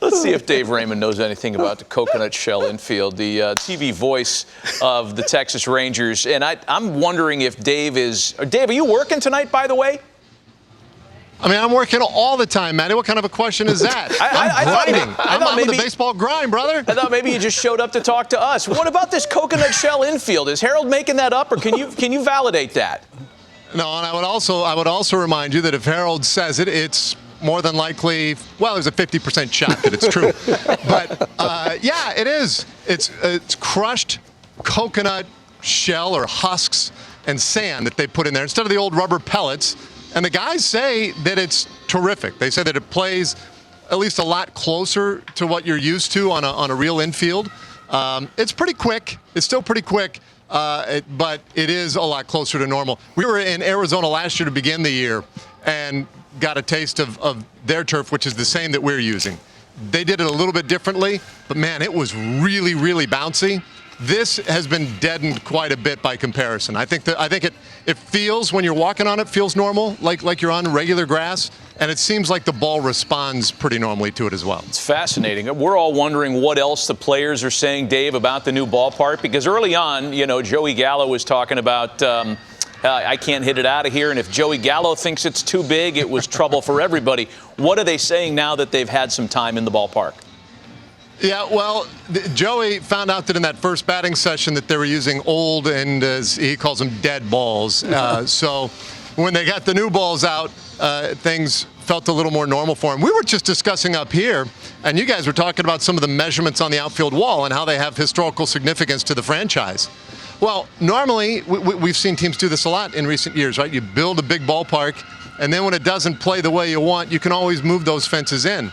Let's see if Dave Raymond knows anything about the coconut shell infield, the TV voice of the Texas Rangers. And I'm wondering if Dave, are you working tonight, by the way? I mean, I'm working all the time, Matty. What kind of a question is that? I'm grinding. I'm on the baseball grind, brother. I thought maybe you just showed up to talk to us. What about this coconut shell infield? Is Harold making that up, or can you validate that? No, and I would also remind you that if Harold says it, it's more than likely, well, there's a 50% shot that it's true. But, yeah, it is. It's crushed coconut shell or husks and sand that they put in there instead of the old rubber pellets. And the guys say that it's terrific. They say that it plays at least a lot closer to what you're used to on a real infield. It's pretty quick. It's still pretty quick, but it is a lot closer to normal. We were in Arizona last year to begin the year and got a taste of their turf, which is the same that we're using. They did it a little bit differently, but, man, it was really, really bouncy. This has been deadened quite a bit by comparison. I think it feels, when you're walking on it, feels normal, like you're on regular grass, and it seems like the ball responds pretty normally to it as well. It's fascinating. We're all wondering what else the players are saying, Dave, about the new ballpark, because early on, Joey Gallo was talking about I can't hit it out of here, and if Joey Gallo thinks it's too big, it was trouble for everybody. What are they saying now that they've had some time in the ballpark? Yeah, well, Joey found out that in that first batting session that they were using old and, as he calls them, dead balls. So when they got the new balls out, things felt a little more normal for him. We were just discussing up here, and you guys were talking about some of the measurements on the outfield wall and how they have historical significance to the franchise. Well, normally, we've seen teams do this a lot in recent years, right? You build a big ballpark, and then when it doesn't play the way you want, you can always move those fences in.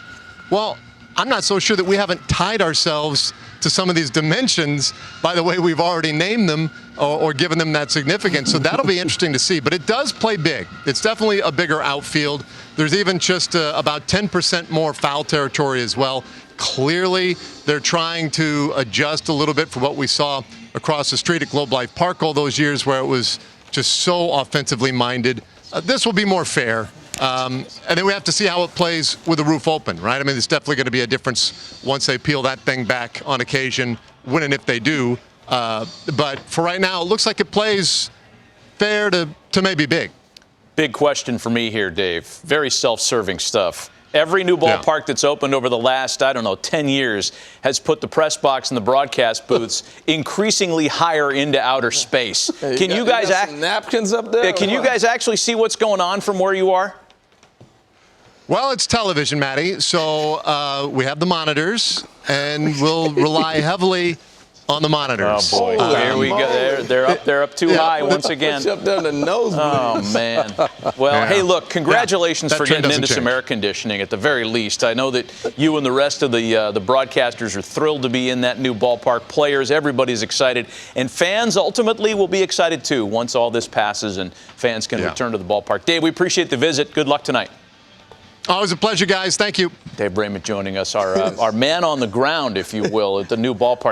Well, I'm not so sure that we haven't tied ourselves to some of these dimensions by the way we've already named them or given them that significance. So that'll be interesting to see. But it does play big. It's definitely a bigger outfield. There's even just about 10% more foul territory as well. Clearly, they're trying to adjust a little bit for what we saw across the street at Globe Life Park all those years where it was just so offensively minded. This will be more fair. And then we have to see how it plays with the roof open, right? I mean, there's definitely going to be a difference once they peel that thing back on occasion, when and if they do. But for right now, it looks like it plays fair to maybe big. Big question for me here, Dave. Very self-serving stuff. Every new ballpark that's opened over the last, 10 years has put the press box and the broadcast booths increasingly higher into outer space. Can you guys napkins up there? Can you guys actually see what's going on from where you are? Well, it's television, Matty, so we have the monitors, and we'll rely heavily on the monitors. Oh, boy. Here we go. They're up too high once again. Up there in the nosebleeds. Oh, man. Well, hey, look, congratulations for getting into some air conditioning at the very least. I know that you and the rest of the broadcasters are thrilled to be in that new ballpark. Players, everybody's excited. And fans ultimately will be excited, too, once all this passes and fans can return to the ballpark. Dave, we appreciate the visit. Good luck tonight. Always a pleasure, guys. Thank you. Dave Raymond joining us, our man on the ground, if you will, at the new ballpark.